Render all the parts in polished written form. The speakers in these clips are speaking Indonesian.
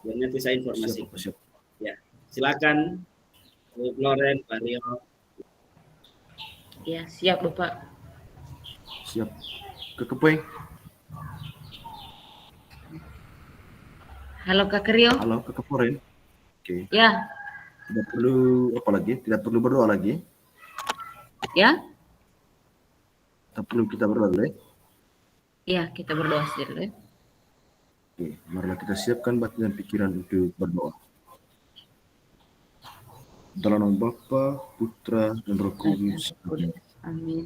Biar nanti saya informasi. Siap. Ya, silakan Bu Floren, Pak Rio. Ya, siap Bapak. Siap. Kepoing. Halo Kak Rio. Halo, Kepoing. Oke. Ya. Tidak perlu apa lagi? Tidak perlu berdoa lagi. Ya. Tak perlu kita berdoa dulu. Iya, kita berdoa sendiri. Oke, marilah kita siapkan batin dan pikiran untuk berdoa. Dalam nama Bapa, Putra, dan Roh Kudus. Amin.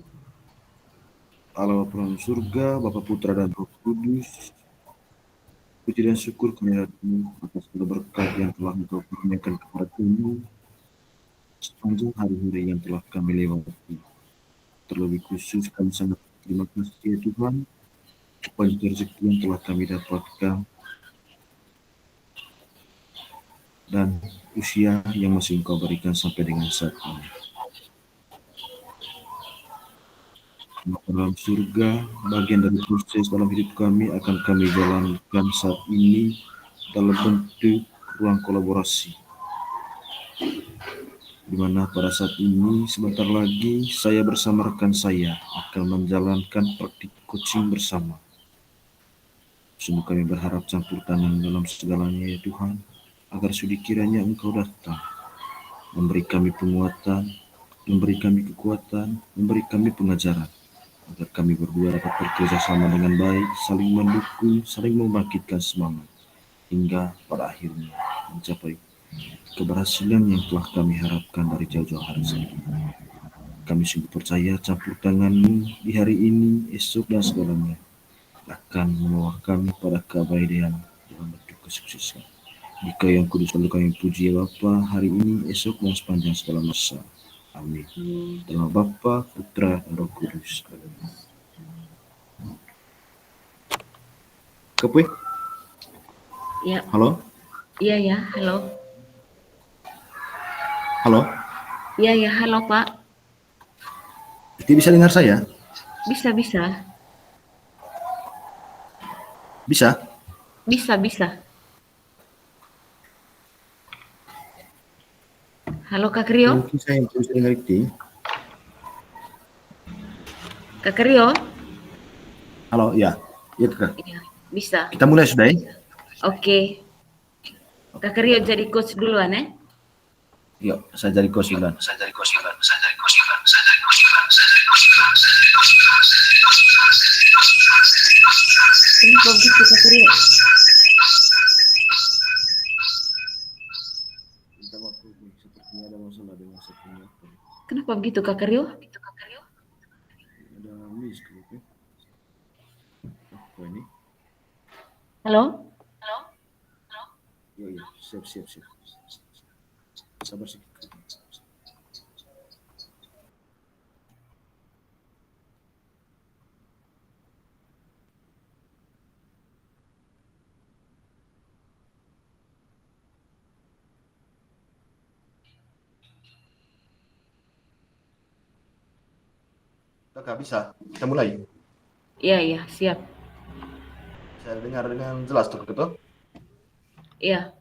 Allah Bapa surga, Bapa Putra dan Roh Kudus. Puji dan syukur kehadiratmu atas segala berkat yang telah Engkau kurniakan kepada kami sepanjang hari-hari yang telah kami lewati. Terlebih khusus kami sangat terima kasih ya Tuhan kepada rezeki yang telah kami dapatkan dan usia yang masih Engkau berikan sampai dengan saat ini. Dalam surga, bagian dari proses dalam hidup kami akan kami jalankan saat ini dalam bentuk ruang kolaborasi. Di mana pada saat ini sebentar lagi saya bersama rekan saya akan menjalankan praktik coaching bersama. Sungguh kami berharap campur tangan dalam segalanya ya Tuhan, agar sudi kiranya Engkau datang, memberi kami penguatan, memberi kami kekuatan, memberi kami pengajaran, agar kami berdua dapat bekerja sama dengan baik, saling mendukung, saling membangkitkan semangat, hingga pada akhirnya mencapai keberhasilan yang telah kami harapkan dari jauh-jauh hari ini. Kami sungguh percaya campur tangan-Mu di hari ini, esok, dan segalanya akan membawa kami pada keabadian dalam bentuk kesuksesan. Jika yang kudus selalu kami puji ya Bapa, hari ini, esok, dan sepanjang segala masa. Amin. Dalam Bapa, Putra, dan Roh Kudus. Kepoing? Ya. Halo? Iya ya, halo. Halo? Iya ya, halo Pak. Tidak bisa dengar saya? Bisa. Bisa? Bisa. Halo Kak Rio. Mungkin saya yang bisa dengar itu. Kak Rio. Halo, ya. Iya, Kak. Iya, bisa. Kita mulai sudah ya? Oke. Kak Rio jadi coach duluan ya? Yuk, saya jadi coach duluan. Kenapa begitu Kak Rio? Sepertinya ada masalah dengan settingnya. Kenapa begitu Kak Rio? Ada miss gitu. Apa ini? Halo? Iya, siap. Sabar sedikit. Kakak bisa? Kita mulai? Iya, siap. Saya dengar dengan jelas tuh, betul? Iya.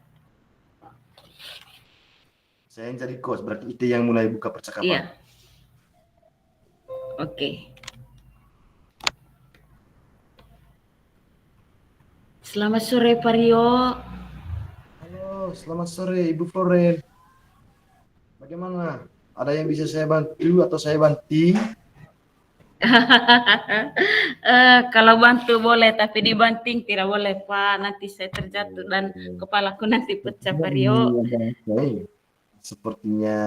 Saya yang jadi coach, berarti itu yang mulai buka percakapan. Iya. Oke. Selamat sore Pak Rio. Halo, selamat sore Ibu Floren. Bagaimana? Ada yang bisa saya bantu atau saya banting? Kalau bantu boleh, tapi dibanting tidak boleh Pak. Nanti saya terjatuh dan kepalaku nanti pecah Pak Rio. Sepertinya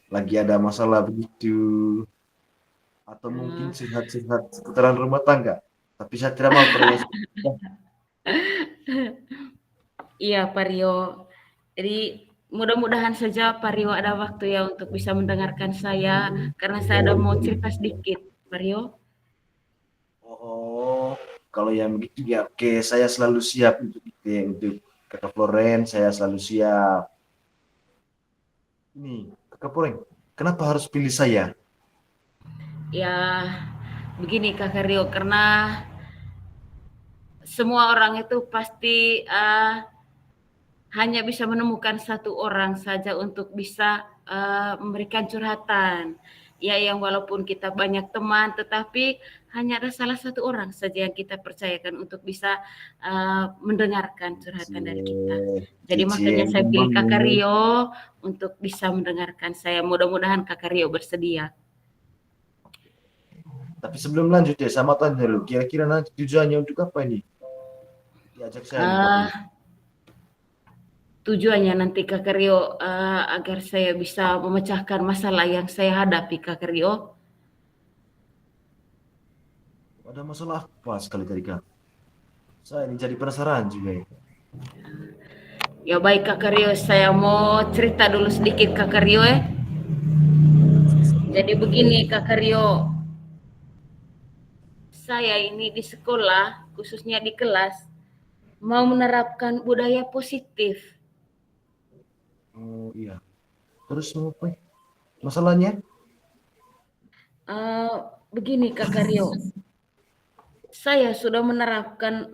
lagi ada masalah begitu. Atau mungkin curhat-curhat seputaran rumah tangga. Tapi saya tidak mau terus. Iya Pak Rio. Jadi mudah-mudahan saja Pak Rio ada waktu ya untuk bisa mendengarkan saya. Karena saya ada mau cerita sedikit Pak Rio. Oh, kalau yang begitu ya oke. Saya selalu siap untuk itu ya, untuk Kakak Floren. Saya selalu siap. Ini Kakak Floren, kenapa harus pilih saya? Ya begini Kakak Rio, karena semua orang itu pasti hanya bisa menemukan satu orang saja untuk bisa memberikan curhatan. Ya, yang walaupun kita banyak teman, tetapi hanya ada salah satu orang saja yang kita percayakan untuk bisa mendengarkan curhatan dari kita. Jadi makanya Cicien saya pilih Kakak temanmu. Rio untuk bisa mendengarkan saya. Mudah-mudahan Kakak Rio bersedia. Tapi sebelum lanjut ya, sama tanya dulu. Kira-kira nanti tujuannya untuk apa ini? Diajak saya nih Kak Pri. Tujuannya nanti Kakak Rio agar saya bisa memecahkan masalah yang saya hadapi, Kakak Rio. Ada masalah apa sekali tadi Kak? Saya ini jadi penasaran juga ya. Ya baik Kakak Rio, saya mau cerita dulu sedikit Kakak Rio ya. Jadi begini Kakak Rio, saya ini di sekolah, khususnya di kelas, mau menerapkan budaya positif. Oh iya. Terus mau apa? Masalahnya? Begini Kakak Rio, saya sudah menerapkan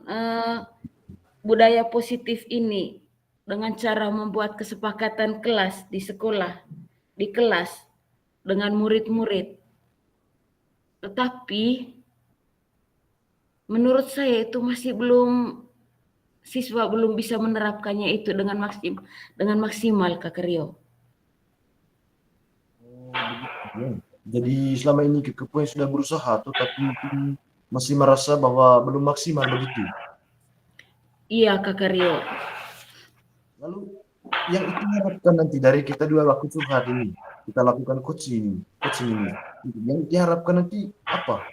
budaya positif ini dengan cara membuat kesepakatan kelas di sekolah, di kelas dengan murid-murid. Tetapi menurut saya itu masih siswa belum bisa menerapkannya itu dengan maksimal Kak Rio. Oh begitu ya. Jadi selama ini Kepoin sudah berusaha tuh, tapi mungkin masih merasa bahwa belum maksimal begitu. Iya Kak Rio. Lalu yang itu diharapkan nanti dari kita dua waktu curhat ini, kita lakukan coaching ini. Yang diharapkan nanti apa?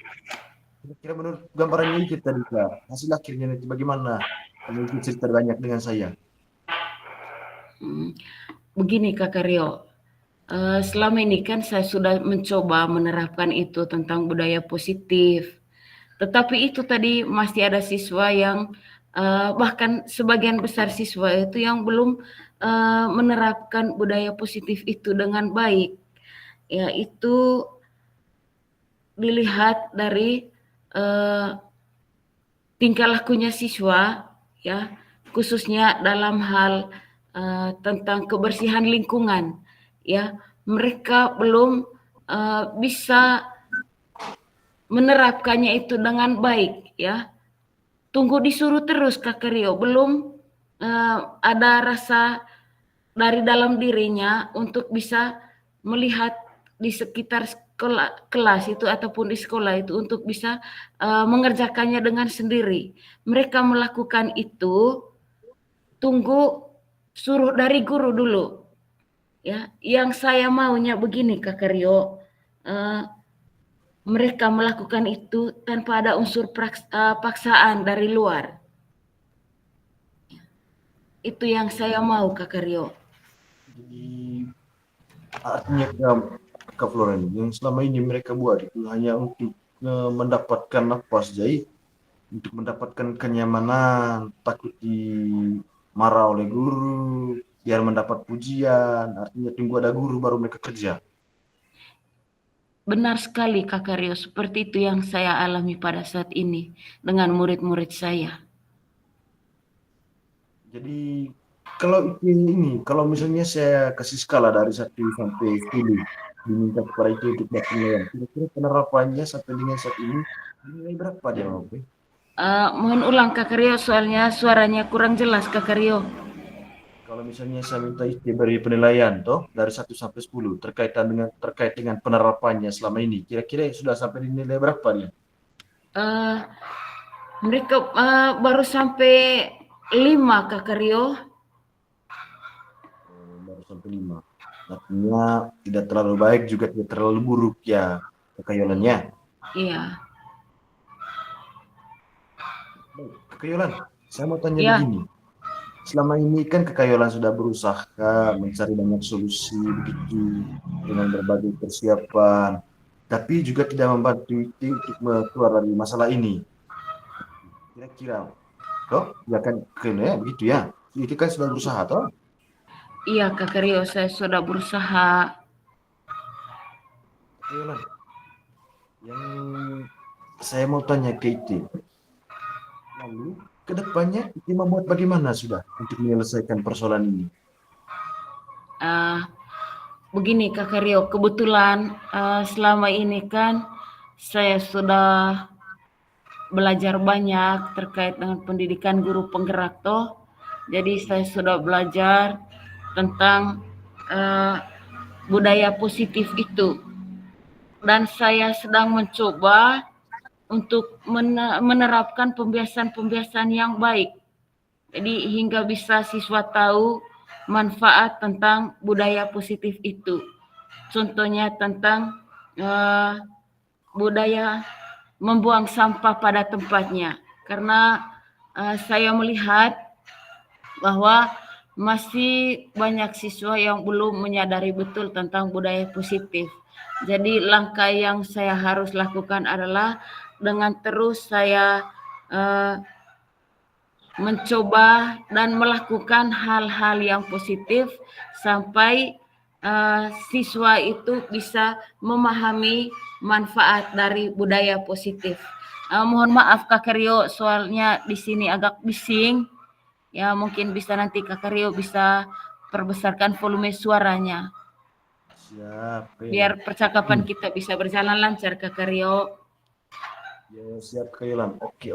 Kira-kira menurut gambarannya itu tadi Kak, hasil akhirnya nanti bagaimana? Kamu ikut cerita banyak dengan saya. Begini Kak Rio, selama ini kan saya sudah mencoba menerapkan itu tentang budaya positif. Tetapi itu tadi masih ada siswa yang bahkan sebagian besar siswa itu yang belum menerapkan budaya positif itu dengan baik. Ya, itu dilihat dari tingkah lakunya siswa, ya, khususnya dalam hal tentang kebersihan lingkungan, ya, mereka belum bisa menerapkannya itu dengan baik, ya. Tunggu disuruh terus Kakak Rio, belum ada rasa dari dalam dirinya untuk bisa melihat di sekitar kelas itu ataupun di sekolah itu untuk bisa mengerjakannya dengan sendiri. Mereka melakukan itu tunggu suruh dari guru dulu. Ya, yang saya maunya begini Kakak Rio, mereka melakukan itu tanpa ada unsur paksaan dari luar. Itu yang saya mau Kakak Rio. Jadi artinya Kak Floren, yang selama ini mereka buat itu hanya untuk mendapatkan apa saja, untuk mendapatkan kenyamanan, takut dimarah oleh guru, biar mendapat pujian, artinya tunggu ada guru baru mereka kerja. Benar sekali Kakak Rio, seperti itu yang saya alami pada saat ini dengan murid-murid saya. Jadi kalau kalau misalnya saya kasih skala dari 1 sampai 10, diminta kepada itu untuk penilaian, kira-kira penerapannya sampai dengan saat ini nilai berapa dia Bang? Mohon ulang Kakak Rio, soalnya suaranya kurang jelas Kakak Rio. Kalau misalnya saya minta beri penilaian toh dari 1 sampai 10 terkait dengan penerapannya selama ini, kira-kira sudah sampai di nilai berapa dia? Mereka baru sampai 5 Kakak Rio. Baru sampai 5. Artinya tidak terlalu baik juga tidak terlalu buruk ya kekayolannya. Iya. Baik, kekayolan. Saya mau tanya Ya, begini. Selama ini kan kekayolan sudah berusaha mencari banyak solusi begitu dengan berbagai persiapan, tapi juga tidak membantu itu untuk keluar dari masalah ini. Kira-kira, toh, ya kan kena begitu ya. Itu kan sudah berusaha toh. iya Kakak Rio, saya sudah berusaha. Kekayolan. Yang saya mau tanya ke itu, lalu kedepannya ini membuat bagaimana sudah untuk menyelesaikan persoalan ini? Begini Kakak Rio, kebetulan selama ini kan saya sudah belajar banyak terkait dengan pendidikan guru penggerak toh. Jadi saya sudah belajar tentang budaya positif itu. Dan saya sedang mencoba untuk menerapkan pembiasan-pembiasan yang baik. Jadi hingga bisa siswa tahu manfaat tentang budaya positif itu. Contohnya tentang budaya membuang sampah pada tempatnya. Karena saya melihat bahwa masih banyak siswa yang belum menyadari betul tentang budaya positif. Jadi langkah yang saya harus lakukan adalah dengan terus saya mencoba dan melakukan hal-hal yang positif sampai siswa itu bisa memahami manfaat dari budaya positif. Mohon maaf Kakak Rio, soalnya di sini agak bising. Ya mungkin bisa nanti Kakak Rio bisa perbesarkan volume suaranya. Siap, Biar percakapan kita bisa berjalan lancar Kakak Rio. Ya, siap Kak Yolan. Oke,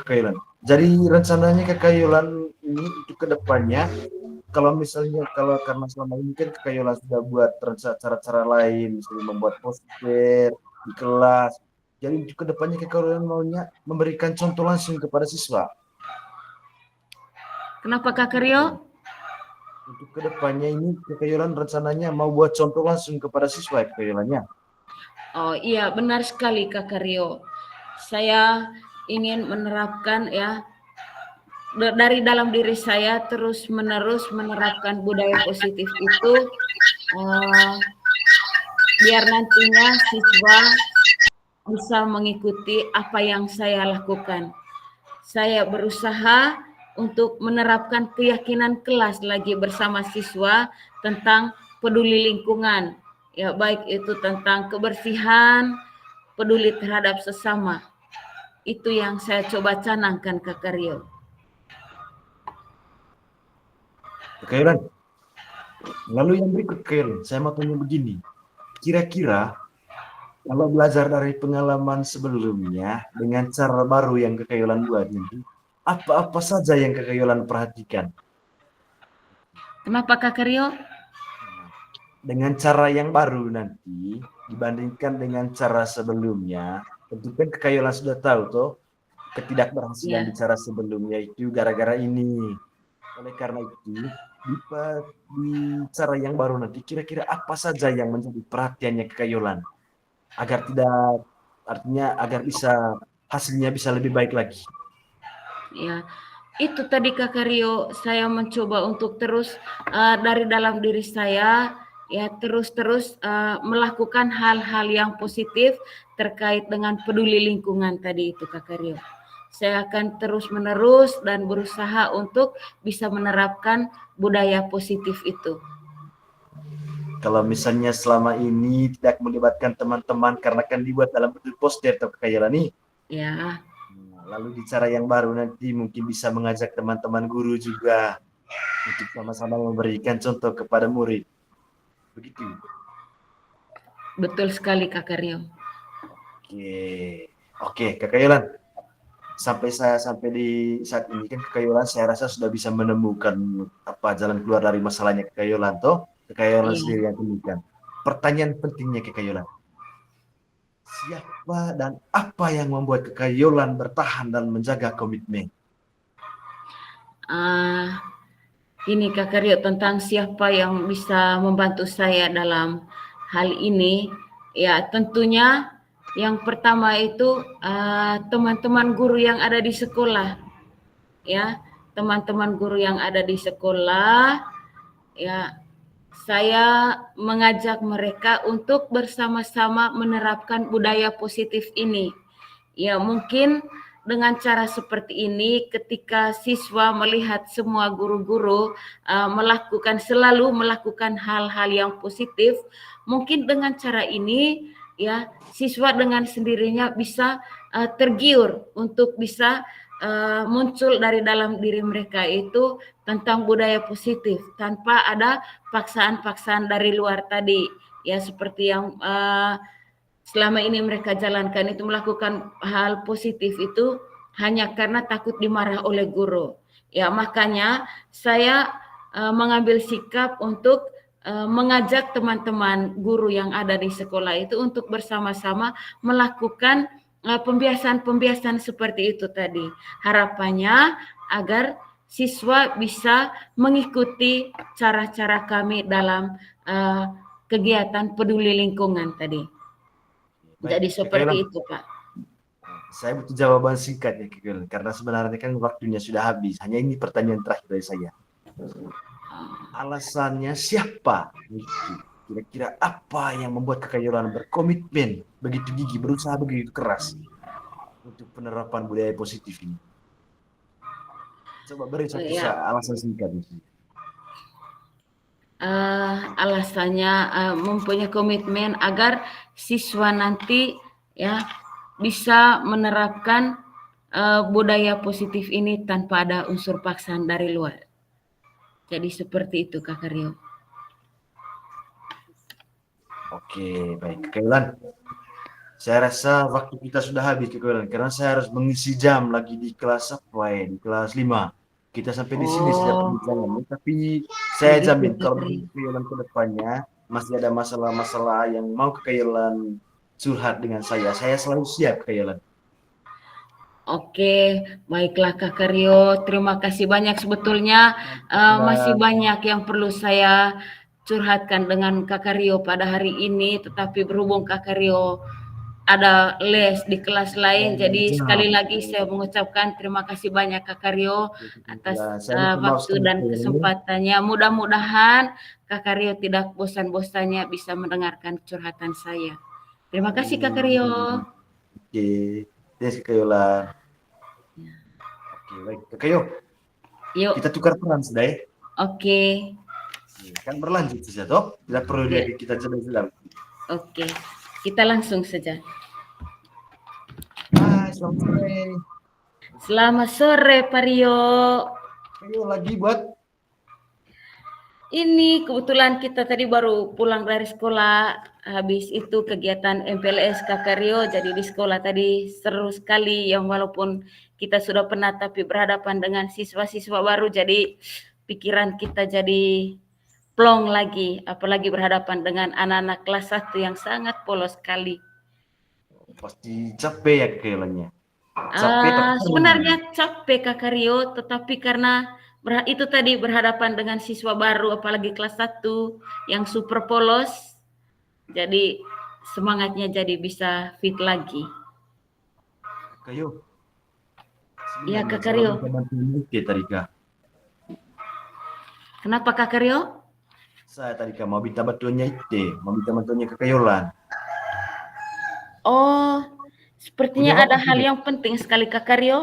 Kak Yolan. Jadi rencananya Kak Yolan ini untuk kedepannya, kalau misalnya karena selama ini kan Kak Yolan sudah buat cara-cara lain, misalnya membuat poster di kelas. Jadi untuk kedepannya Kak Yolan maunya memberikan contoh langsung kepada siswa. Kenapa Kakak Rio? Untuk kedepannya ini Kak Yolan rencananya mau buat contoh langsung kepada siswa Kak Yolannya. Oh iya, benar sekali Kakak Rio. Saya ingin menerapkan ya dari dalam diri saya terus menerus menerapkan budaya positif itu biar nantinya siswa bisa mengikuti apa yang saya lakukan. Saya berusaha untuk menerapkan keyakinan kelas lagi bersama siswa tentang peduli lingkungan. Ya, baik itu tentang kebersihan, peduli terhadap sesama. Itu yang saya coba canangkan Kakak Rio. Kak Yolan, lalu yang berikut Kak Yolan, saya mau tanya begini. Kira-kira kalau belajar dari pengalaman sebelumnya dengan cara baru yang Kak Yolan buat nanti, apa-apa saja yang Kak Yolan perhatikan? Kenapa Kakak Rio? Dengan cara yang baru nanti dibandingkan dengan cara sebelumnya, tentu kan Kak Yolan sudah tahu toh ketidakberhasilan di cara sebelumnya itu gara-gara ini. Oleh karena itu, di cara yang baru nanti kira-kira apa saja yang menjadi perhatiannya Kak Yolan agar tidak, artinya agar bisa hasilnya bisa lebih baik lagi. Ya, itu tadi Kakak Rio, saya mencoba untuk terus dari dalam diri saya ya terus melakukan hal-hal yang positif terkait dengan peduli lingkungan tadi itu Kakak Rio. Saya akan terus menerus dan berusaha untuk bisa menerapkan budaya positif itu. Kalau misalnya selama ini tidak melibatkan teman-teman karena kan dibuat dalam bentuk poster atau kekayaan nih. Ya. Lalu di cara yang baru nanti mungkin bisa mengajak teman-teman guru juga untuk sama-sama memberikan contoh kepada murid. Begitu. Betul sekali Kakak Rio. Oke, Kakak Yolan. Sampai di saat ini kan Kakak Yolan saya rasa sudah bisa menemukan apa jalan keluar dari masalahnya Kakak Yolan toh. Kakak Yolan sendiri yang temukan. Pertanyaan pentingnya Kakak Yolan. Siapa dan apa yang membuat Kakak Yolan bertahan dan menjaga komitmen? Ini Kakak Rio tentang siapa yang bisa membantu saya dalam hal ini. Ya tentunya yang pertama itu teman-teman guru yang ada di sekolah. Ya, teman-teman guru yang ada di sekolah. Ya, saya mengajak mereka untuk bersama-sama menerapkan budaya positif ini. Ya, mungkin dengan cara seperti ini ketika siswa melihat semua guru-guru selalu melakukan hal-hal yang positif, mungkin dengan cara ini ya siswa dengan sendirinya bisa tergiur untuk bisa muncul dari dalam diri mereka itu tentang budaya positif tanpa ada paksaan-paksaan dari luar tadi, ya seperti yang selama ini mereka jalankan itu, melakukan hal positif itu hanya karena takut dimarah oleh guru. Ya makanya saya mengambil sikap untuk mengajak teman-teman guru yang ada di sekolah itu untuk bersama-sama melakukan pembiasan-pembiasan seperti itu tadi. Harapannya agar siswa bisa mengikuti cara-cara kami dalam kegiatan peduli lingkungan tadi. Jadi Baik, seperti Kak itu, Pak. saya butuh jawaban singkat ya, Kak Yolan, karena sebenarnya kan waktunya sudah habis. Hanya ini pertanyaan terakhir dari saya. Alasannya siapa? Kira-kira apa yang membuat Kak Yolan berkomitmen begitu gigih, berusaha begitu keras untuk penerapan budaya positif ini? Coba beri satu Ya, alasan singkat. alasannya mempunyai komitmen agar siswa nanti ya bisa menerapkan budaya positif ini tanpa ada unsur paksaan dari luar. Jadi seperti itu, Kak Karyo. Oke, baik. Kak Yolan, saya rasa waktu kita sudah habis, Kak Yolan, karena saya harus mengisi jam lagi di kelas apa ya, di kelas 5. Kita sampai di sini saja perbincangannya, tapi saya Begitu, jamin Kak kalau Karyo. Kak Yolan ke depannya masih ada masalah-masalah yang mau Kak Yolan curhat dengan saya selalu siap, Kak Yolan. Oke, baiklah Kak Karyo. Terima kasih banyak. Sebetulnya masih banyak yang perlu saya curhatkan dengan Kak Karyo pada hari ini, tetapi berhubung Kak Karyo ada les di kelas lain, jadi sekali lagi saya mengucapkan terima kasih banyak Kak Karyo atas Saya minta maaf waktu dan sekali. kesempatannya. Mudah-mudahan Kak Karyo tidak bosan-bosannya bisa mendengarkan curhatan saya. Terima kasih Kak Karyo. Oke, terima kasih Kak Yolan. Oke, baik. Kak Kayo, Yuk, kita tukar peran sudah ya. oke. Kan berlanjut saja toh. Tidak perlu Iya. lagi kita jeda-jeda. Oke, kita langsung saja. Hai, selamat sore. Selamat sore Pak Rio. Kayo lagi buat Ini kebetulan kita tadi baru pulang dari sekolah, habis itu kegiatan MPLS Kakak Rio, jadi di sekolah tadi seru sekali, yang walaupun kita sudah penat tapi berhadapan dengan siswa-siswa baru, jadi pikiran kita jadi plong lagi, apalagi berhadapan dengan anak-anak kelas 1 yang sangat polos sekali. pasti capek ya Kayolannya. Capek tapi Sebenarnya capek Kakak Rio, tetapi karena itu tadi berhadapan dengan siswa baru, apalagi kelas 1 yang super polos, jadi semangatnya jadi bisa fit lagi. Kayo. Iya Kakak Rio. Oke tadi Kak. Kenapa Kakak Rio? Saya tadi Kak mau minta bantuannya itu, mau minta bantuannya ke Kayolan. Oh, sepertinya Punya ada waktu hal tidak? yang penting sekali Kakak Rio.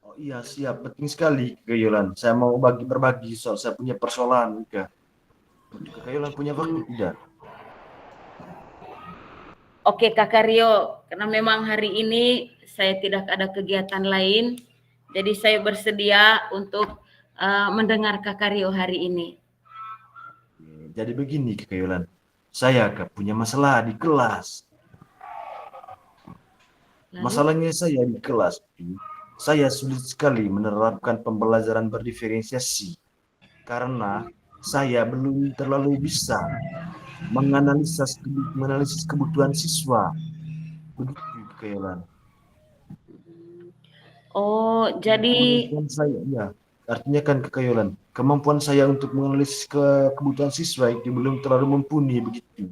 Oh iya siap, penting sekali Kayolan. Saya mau berbagi soal saya punya persoalan Kak. Untuk Kayolan punya waktu tidak? Oke Kakak Rio, karena memang hari ini saya tidak ada kegiatan lain, jadi saya bersedia untuk mendengar Kakak Rio hari ini. Jadi begini Kak Yolan, saya Kak punya masalah di kelas. Lalu? Masalahnya saya di kelas, saya sulit sekali menerapkan pembelajaran berdiferensiasi karena saya belum terlalu bisa menganalisis kebutuhan siswa. Begitu Kak Yolan. Oh, jadi Kemampuan saya, ya, artinya kan Kak Yolan, kemampuan saya untuk menganalisis kebutuhan siswa itu belum terlalu mumpuni begitu.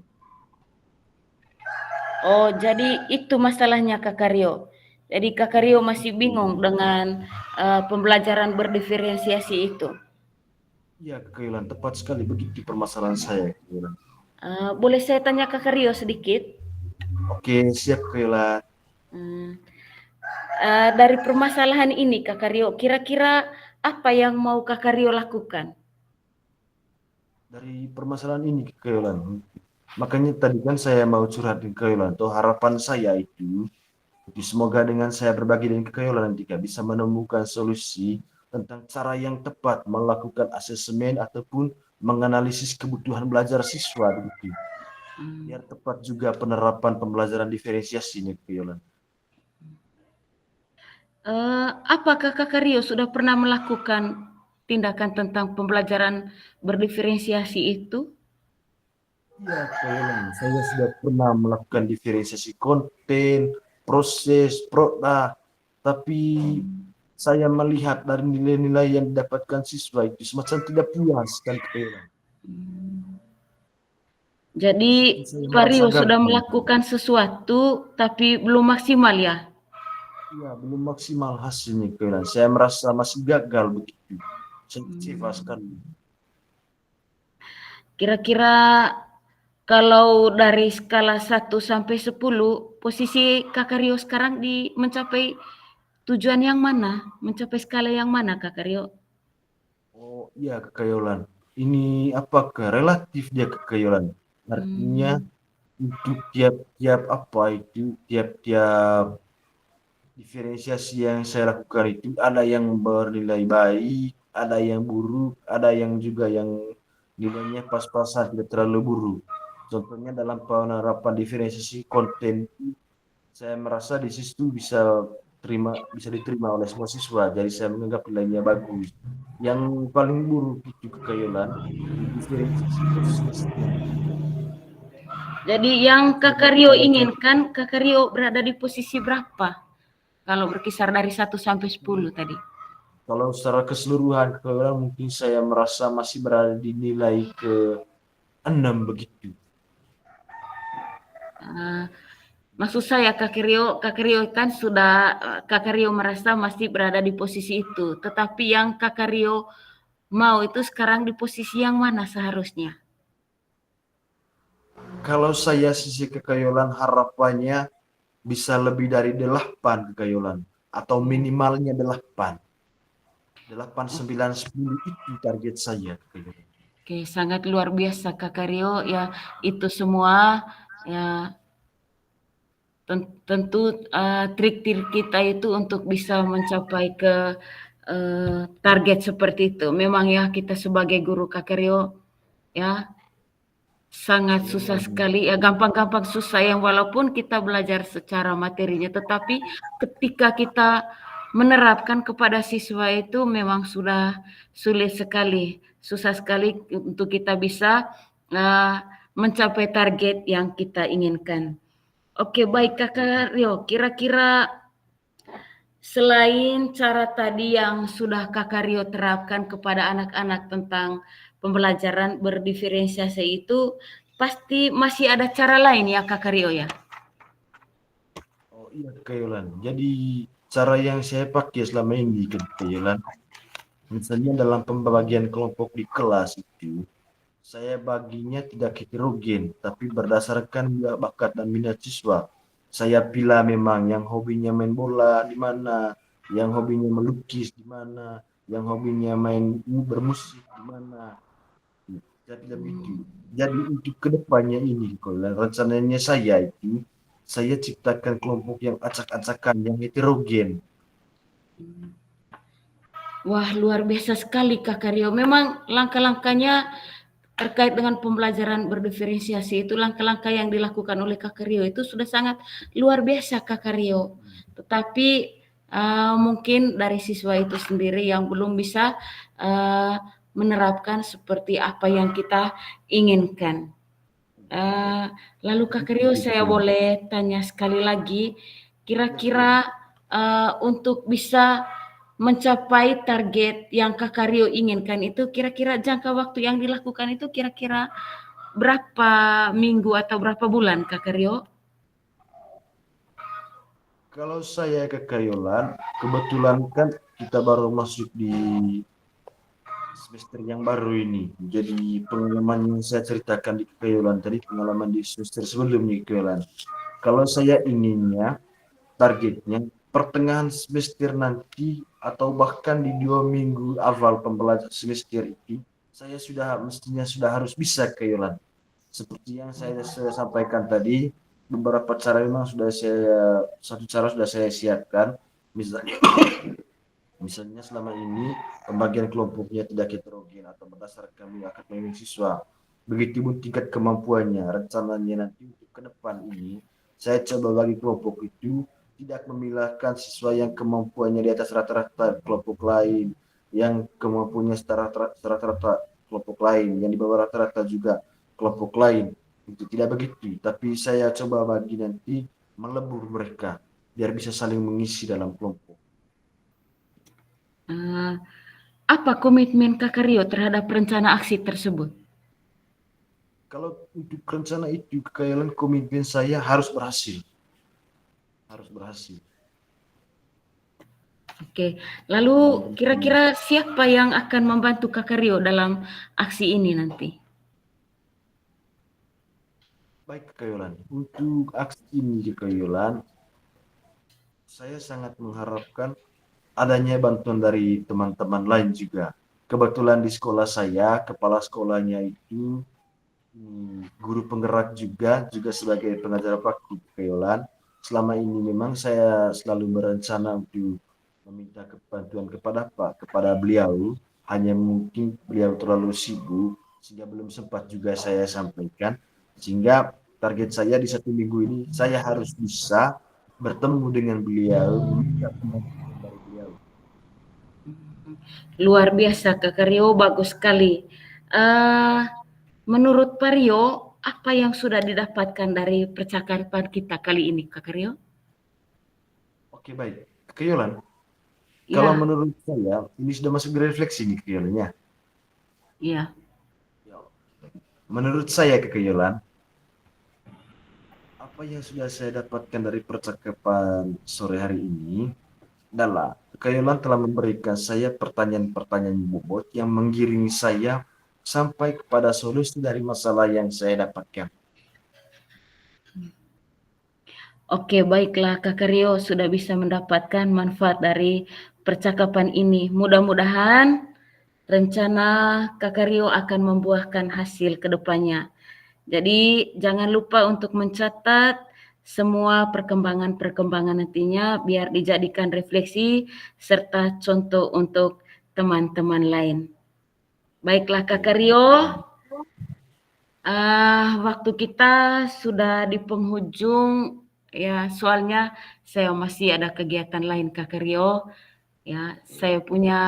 jadi itu masalahnya Kakak Rio. Jadi Kakak Rio masih bingung dengan pembelajaran berdiferensiasi itu. Ya Kak Yolan, tepat sekali begitu permasalahan saya Kak Yolan. Boleh saya tanya Kakak Rio sedikit? Oke, siap Kak Yolan. Dari permasalahan ini Kakak Rio, kira-kira apa yang mau Kakak Rio lakukan? Dari permasalahan ini Kak Yolan, makanya tadi kan saya mau curhat ke Kak Yolan, harapan saya itu Jadi semoga dengan saya berbagi dengan Kak Yolan nanti Kak bisa menemukan solusi tentang cara yang tepat melakukan asesmen ataupun menganalisis kebutuhan belajar siswa begitu. Biar tepat juga penerapan pembelajaran diferensiasi nih Kak Yolan. Apakah Kakak Rio sudah pernah melakukan tindakan tentang pembelajaran berdiferensiasi itu? Iya, Kak Yolan, saya sudah pernah melakukan diferensiasi konten, proses, produk, tapi saya melihat dari nilai-nilai yang didapatkan siswa itu semacam tidak puas kan Kak Yolan. Jadi Saya Pak merasa Rio sudah gagal. melakukan sesuatu tapi belum maksimal ya? Iya, belum maksimal hasilnya Kak Yolan. Saya merasa masih gagal begitu. Saya kecewa sekali. Kira-kira kalau dari skala 1 sampai 10, posisi Kakak Rio sekarang mencapai tujuan yang mana? Mencapai skala yang mana Kakak Rio? Oh iya Kak Yolan. Ini apakah relatif dia Kak Yolan? Artinya untuk tiap-tiap apa itu, tiap-tiap diferensiasi yang saya lakukan itu ada yang bernilai baik, ada yang buruk, ada yang juga yang nilainya pas-pasan tidak terlalu buruk. Contohnya dalam penerapan diferensiasi konten, saya merasa di situ bisa diterima oleh semua siswa. Jadi saya menganggap nilainya bagus. Yang paling buruk itu kekayalan di diferensiasi prosesnya. Jadi yang Saya Kakak Rio merasa inginkan, Kakak Rio berada di posisi berapa? Kalau berkisar dari 1 sampai 10 tadi. kalau secara keseluruhan kekayalan mungkin saya merasa masih berada di nilai ke-6 begitu. Maksud saya Kakak Rio kan Kakak Rio merasa masih berada di posisi itu. Tetapi yang Kakak Rio mau itu sekarang di posisi yang mana seharusnya? Kalau saya sisi kekayalan harapannya bisa lebih dari 8 kekayalan atau minimalnya 8. 8, 9, 10 itu target saya kekayalan. Oke, sangat luar biasa Kakak Rio ya, itu semua ya tentu trik-trik kita itu untuk bisa mencapai ke target seperti itu. Memang ya kita sebagai guru Kakak Rio ya sangat susah sekali ya, gampang-gampang susah yang walaupun kita belajar secara materinya, tetapi ketika kita menerapkan kepada siswa itu memang sudah sulit sekali, susah sekali untuk kita bisa mencapai target yang kita inginkan. Oke, baik Kakak Rio, kira-kira selain cara tadi yang sudah Kakak Rio terapkan kepada anak-anak tentang pembelajaran berdiferensiasi itu, pasti masih ada cara lain ya Kakak Rio ya? Oh iya kekayalan. Jadi cara yang saya pakai selama ini kekayalan, misalnya dalam pembagian kelompok di kelas itu, saya baginya tidak heterogen, tapi berdasarkan bakat dan minat siswa. Saya pilih memang yang hobinya main bola di mana, yang hobinya melukis di mana, yang hobinya main bermusik di mana. Jadi begitu. Jadi untuk kedepannya ini, kalau rencananya saya ciptakan kelompok yang acak-acakan, yang heterogen. Wah, luar biasa sekali Kakak Rio. Memang langkah-langkahnya terkait dengan pembelajaran berdiferensiasi itu langkah-langkah yang dilakukan oleh Kakak Rio itu sudah sangat luar biasa Kakak Rio. Tetapi mungkin dari siswa itu sendiri yang belum bisa menerapkan seperti apa yang kita inginkan. Lalu Kakak Rio saya boleh tanya sekali lagi, kira-kira untuk bisa mencapai target yang Kakak Rio inginkan itu kira-kira jangka waktu yang dilakukan itu kira-kira berapa minggu atau berapa bulan Kakak Rio? Kalau saya ke Kayolan, kebetulan kan kita baru masuk di semester yang baru ini. Jadi pengalaman yang saya ceritakan di Kayolan tadi, pengalaman di semester sebelumnya Kayolan. Kalau saya inginnya, targetnya pertengahan semester nanti atau bahkan di 2 minggu awal pembelajaran semester itu, saya mestinya sudah harus bisa Kayolan. Seperti yang saya sampaikan tadi, beberapa cara memang satu cara sudah saya siapkan. Misalnya selama ini pembagian kelompoknya tidak heterogen atau berdasarkan akademik siswa. Begitu pun tingkat kemampuannya, rencananya nanti untuk ke depan ini, saya coba bagi kelompok itu tidak memilahkan siswa yang kemampuannya di atas rata-rata kelompok lain, yang kemampuannya rata-rata kelompok lain, yang di bawah rata-rata juga kelompok lain. Itu tidak begitu, tapi saya coba bagi nanti melebur mereka biar bisa saling mengisi dalam kelompok. Apa komitmen Kakak Rio terhadap rencana aksi tersebut? Kalau untuk rencana itu, kekayaan komitmen saya harus berhasil. Harus berhasil. Oke, lalu kira-kira siapa yang akan membantu Kakak Rio dalam aksi ini nanti? Baik, Kak Yolan. Untuk aksi ini, Kak Yolan, saya sangat mengharapkan adanya bantuan dari teman-teman lain juga. Kebetulan di sekolah saya, kepala sekolahnya itu guru penggerak juga sebagai pengajar praktik, Kak Yolan. Selama ini memang saya selalu berencana untuk meminta bantuan kepada beliau, hanya mungkin beliau terlalu sibuk sehingga belum sempat juga saya sampaikan, sehingga target saya di 1 minggu ini saya harus bisa bertemu dengan beliau, meminta bantuan dari beliau. Luar biasa Kakak Rio, bagus sekali. Menurut Pak Rio, apa yang sudah didapatkan dari percakapan kita kali ini, Kakak Rio? Oke, baik. Kak Yolan, Ya, kalau menurut saya ini sudah masuk di refleksi nih, Kak Yolan, ya. ya. Menurut saya, Kak Yolan, apa yang sudah saya dapatkan dari percakapan sore hari ini adalah Kak Yolan telah memberikan saya pertanyaan-pertanyaan bobot yang menggiringi saya sampai kepada solusi dari masalah yang saya dapatkan. Oke, baiklah Kakak Rio sudah bisa mendapatkan manfaat dari percakapan ini. Mudah-mudahan rencana Kakak Rio akan membuahkan hasil ke depannya. Jadi jangan lupa untuk mencatat semua perkembangan-perkembangan nantinya biar dijadikan refleksi serta contoh untuk teman-teman lain. Baiklah Kakak Rio, waktu kita sudah di penghujung ya, soalnya saya masih ada kegiatan lain Kakak Rio. Ya, saya punya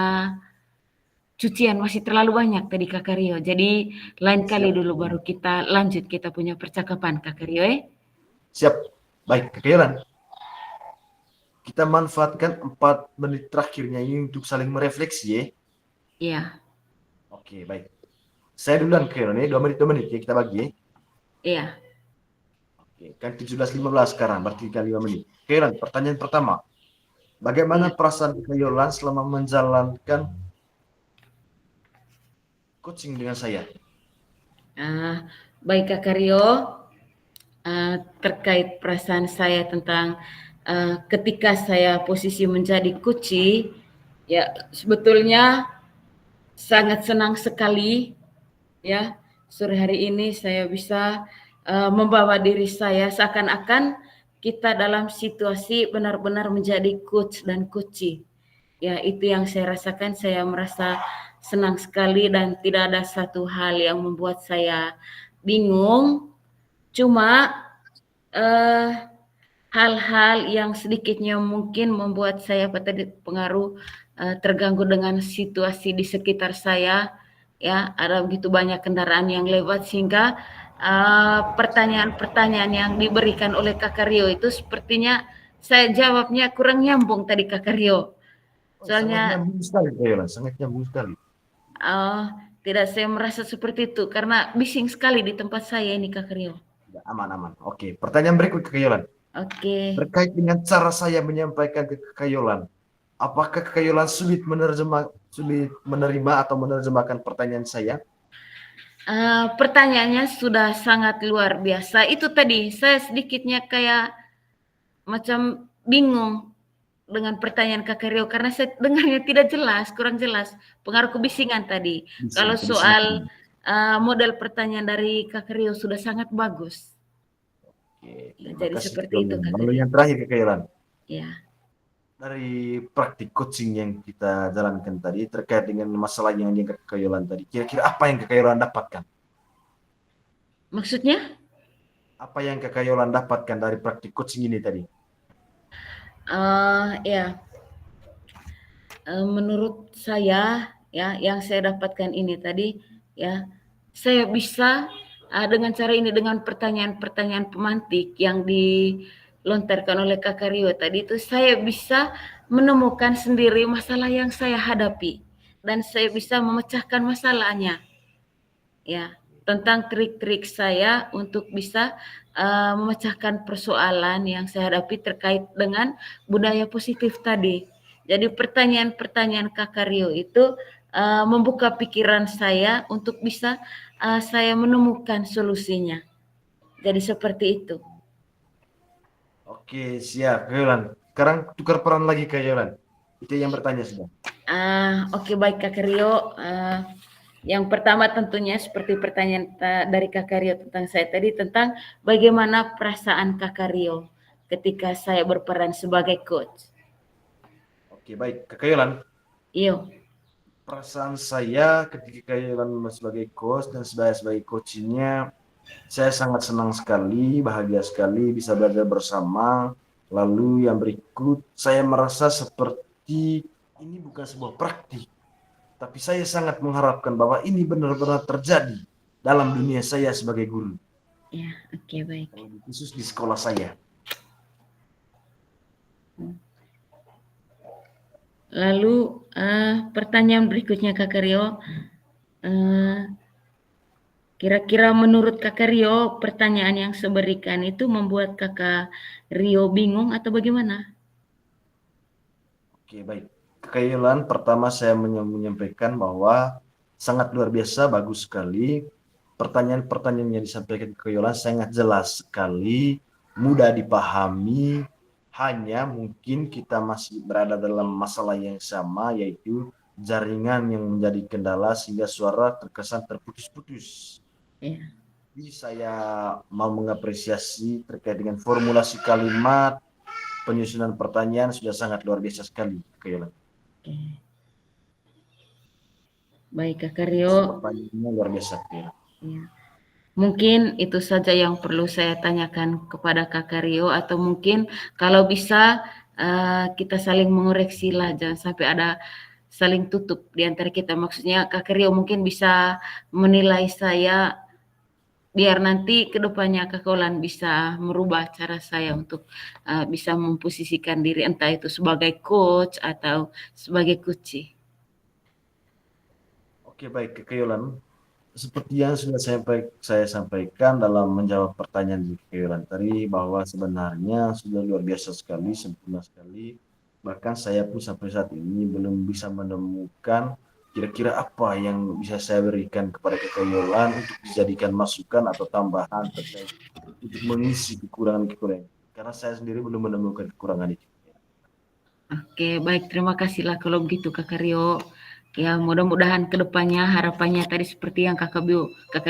cucian masih terlalu banyak tadi Kakak Rio. Jadi lain kali dulu baru kita lanjut kita punya percakapan Kakak Rio. Siap. Baik, Kak Yolan. Kita manfaatkan 4 menit terakhirnya ini untuk saling merefleksi, ya. Iya. Oke, baik. Saya duluan, Kak Yolan, ya. 2 menit ya kita bagi, ya. Iya. Oke, kan 17.15 sekarang, berarti kali 5 menit. Kak Yolan, pertanyaan pertama. Bagaimana perasaan Kak Yolan selama menjalankan coaching dengan saya? Baik Kakak Rio, terkait perasaan saya tentang ketika saya posisi menjadi coach, ya sebetulnya sangat senang sekali ya sore hari ini saya bisa membawa diri saya seakan-akan kita dalam situasi benar-benar menjadi coach dan coachee. Ya itu yang saya rasakan, saya merasa senang sekali dan tidak ada satu hal yang membuat saya bingung. Cuma hal-hal yang sedikitnya mungkin membuat saya pengaruh terganggu dengan situasi di sekitar saya. Ya, ada begitu banyak kendaraan yang lewat sehingga pertanyaan-pertanyaan yang diberikan oleh Kakak Rio itu sepertinya saya jawabnya kurang nyambung tadi Kakak Rio. Soalnya sangat nyambung sekali, Kak Yolan, sangat nyambung sekali. Tidak, saya merasa seperti itu karena bising sekali di tempat saya ini Kakak Rio. Aman. Oke, pertanyaan berikut Kak Yolan. Oke. Terkait dengan cara saya menyampaikan ke Kak Yolan, apakah Kak Yolan sulit menerima atau menerjemahkan pertanyaan saya? Pertanyaannya sudah sangat luar biasa. Itu tadi saya sedikitnya kayak macam bingung dengan pertanyaan Kakak Rio karena saya dengarnya tidak jelas, kurang jelas. Pengaruh kebisingan tadi. Kalau soal model pertanyaan dari Kakak Rio sudah sangat bagus. Oke, terima Jadi kasih seperti Kak itu, Yolan. Kak Lalu Karyo. yang terakhir Kak Yolan, Ya. dari praktik coaching yang kita jalankan tadi terkait dengan masalah yang diangkat Kak Yolan tadi, kira-kira apa yang Kak Yolan dapatkan? Maksudnya? Apa yang Kak Yolan dapatkan dari praktik coaching ini tadi? Ya, menurut saya ya yang saya dapatkan ini tadi ya, saya bisa dengan cara ini, dengan pertanyaan-pertanyaan pemantik yang dilontarkan oleh Kakak Rio tadi itu, saya bisa menemukan sendiri masalah yang saya hadapi dan saya bisa memecahkan masalahnya ya, tentang trik-trik saya untuk bisa memecahkan persoalan yang saya hadapi terkait dengan budaya positif tadi. Jadi pertanyaan-pertanyaan Kakak Rio itu membuka pikiran saya untuk bisa saya menemukan solusinya. Jadi seperti itu. Oke, siap Kak Yolan. Sekarang tukar peran lagi Kak Yolan. Itu yang bertanya sudah. Oke, baik Kakak Rio. Yang pertama tentunya seperti pertanyaan dari Kakak Rio tentang saya tadi, tentang bagaimana perasaan Kakak Rio ketika saya berperan sebagai coach. Oke, baik Kak Yolan. Iyo. Perasaan saya ketika Kak Yolan sebagai coach dan sebagai coachingnya, saya sangat senang sekali, bahagia sekali bisa belajar bersama. Lalu yang berikut, saya merasa seperti ini bukan sebuah praktik, tapi saya sangat mengharapkan bahwa ini benar-benar terjadi dalam dunia saya sebagai guru, Ya, oke, baik. khusus di sekolah saya. Lalu pertanyaan berikutnya Kakak Rio, kira-kira menurut Kakak Rio pertanyaan yang saya berikan itu membuat Kakak Rio bingung atau bagaimana? Oke, baik. Kak Yolan, pertama saya menyampaikan bahwa sangat luar biasa, bagus sekali. Pertanyaan-pertanyaan yang disampaikan ke Yolan sangat jelas sekali, mudah dipahami. Hanya mungkin kita masih berada dalam masalah yang sama, yaitu jaringan yang menjadi kendala sehingga suara terkesan terputus-putus. Ya. Jadi saya mau mengapresiasi terkait dengan formulasi kalimat, penyusunan pertanyaan sudah sangat luar biasa sekali, Kak Yolan. Oke. Baik Kakak Rio. Pertanyaannya luar biasa. Ya. Mungkin itu saja yang perlu saya tanyakan kepada Kakak Rio, atau mungkin kalau bisa kita saling mengoreksi lah, jangan sampai ada saling tutup di antara kita. Maksudnya Kakak Rio mungkin bisa menilai saya biar nanti kedepannya Kakak Olan bisa merubah cara saya untuk bisa memposisikan diri entah itu sebagai coach atau sebagai coachee. Oke, baik Kak Yolan. Seperti yang sudah saya sampaikan dalam menjawab pertanyaan di Kak Yolan tadi, bahwa sebenarnya sudah luar biasa sekali, sempurna sekali. Bahkan saya pun sampai saat ini belum bisa menemukan kira-kira apa yang bisa saya berikan kepada Kak Yolan untuk dijadikan masukan atau tambahan terkait untuk mengisi kekurangan-kekurangan. Karena saya sendiri belum menemukan kekurangan itu. Oke, baik, terima kasihlah kalau begitu Kakak Rio. Ya, mudah-mudahan kedepannya harapannya tadi seperti yang Kakak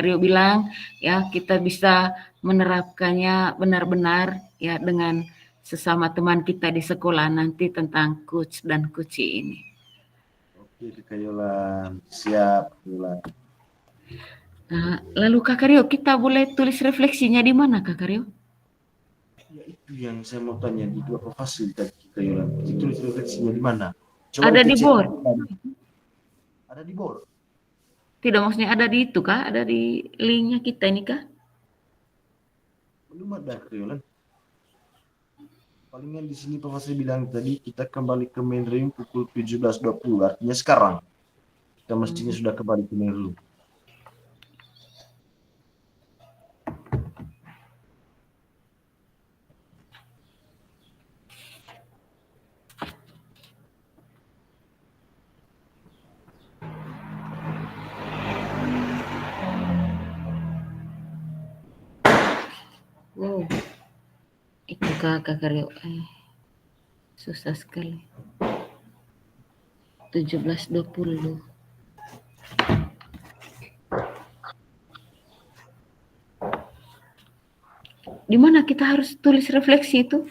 Rio bilang, ya kita bisa menerapkannya benar-benar ya dengan sesama teman kita di sekolah nanti tentang coach dan coachee ini. Oke, Kak Yolan, siap Kak Yolan. Lalu Kakak Rio, kita boleh tulis refleksinya di mana Kakak Rio? Ya, itu yang saya mau tanya di dua fasilitas kita Yolan. Itu refleksinya di mana? Coba Ada di dikecil. board. Ada di board. Tidak, maksudnya ada di itu kah? Ada di linknya kita ini kah? Belum ada Yolan. Palingan di sini Pak Fasri bilang tadi kita kembali ke main room pukul 17.20. Artinya sekarang kita mestinya sudah kembali ke main room. Wow, itu Kakak Rio. Susah sekali. 17.20. Di mana kita harus tulis refleksi itu?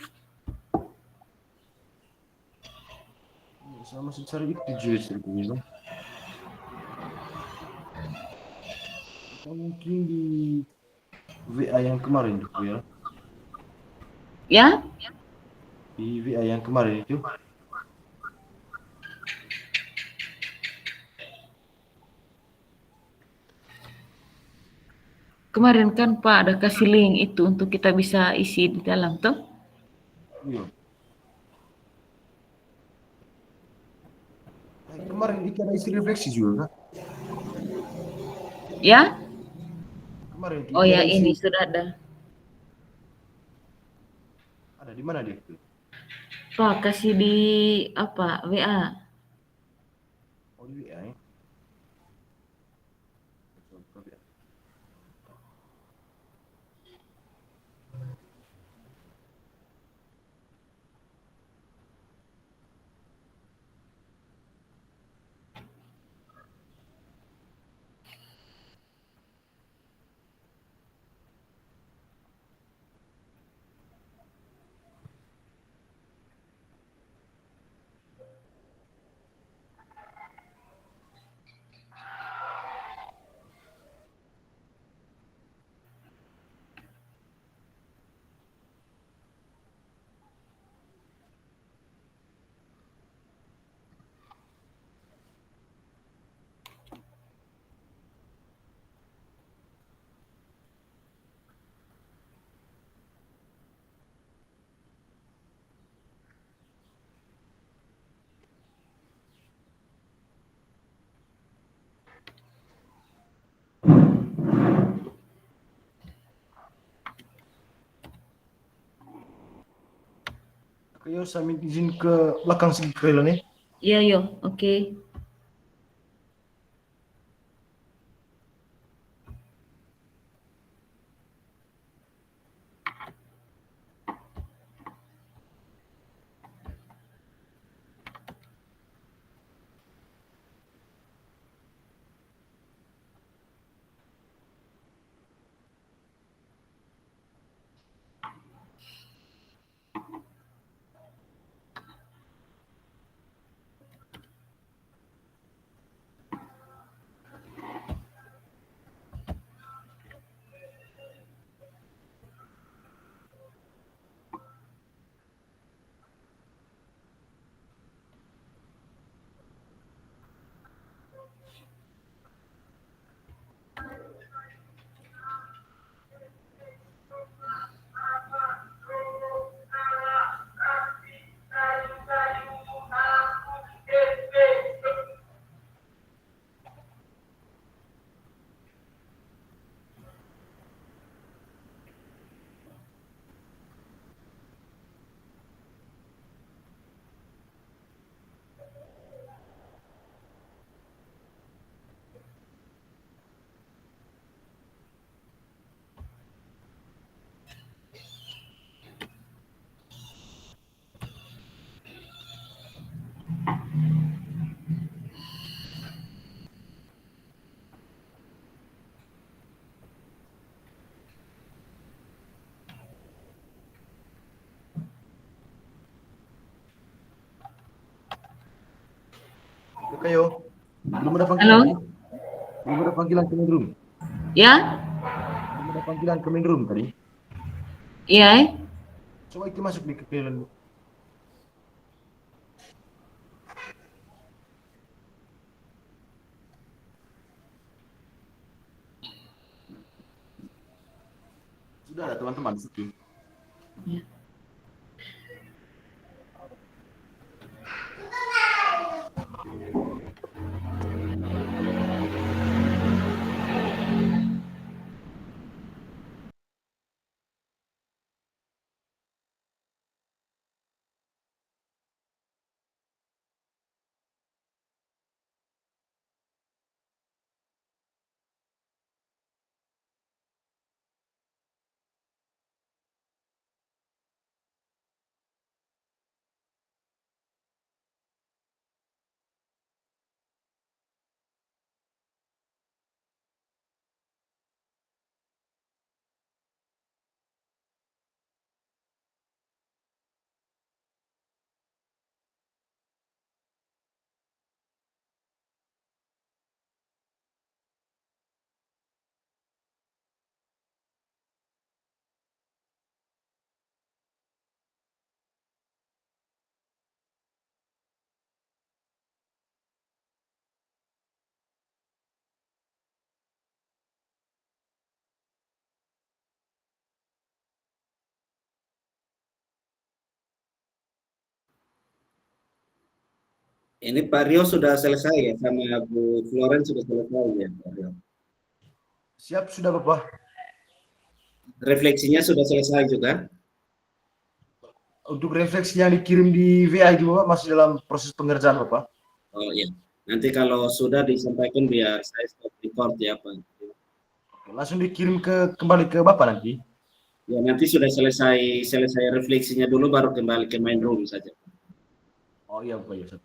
Sama secara itu juga saya bilang. Atau mungkin di WA yang kemarin itu ya. Ya, Di WA yang kemarin itu. kemarin kan Pak ada kasih link itu untuk kita bisa isi di dalam tuh. Iya. Kemarin itu ada isi refleksi juga kan? Ya? Kemarin Oh itu ya, ada isi. ini sudah ada. Ada di mana dia? Pak kasih di apa? WA. Oh di WA ya. Oke, yo, saya minta izin ke belakang sedikit kali nih. Iya, yo. Oke. Oke, yo. Belum ada panggilan. Halo? Belum ada panggilan ke main room. Ya? Belum ada panggilan ke main room tadi. Iya, Coba itu masuk di ke dalam. Sudah ada teman-teman di situ. Ya. Ini Pak Rio sudah selesai ya, sama Bu Florence sudah selesai ya Pak Rio. Siap sudah Bapak. Refleksinya sudah selesai juga. Untuk refleksi yang dikirim di VA itu Bapak masih dalam proses pengerjaan Bapak. Oh iya, nanti kalau sudah disampaikan biar saya stop record ya Pak. Oke, langsung dikirim kembali ke Bapak nanti. Ya nanti sudah selesai refleksinya dulu baru kembali ke main room saja. Oh iya Bapak ya.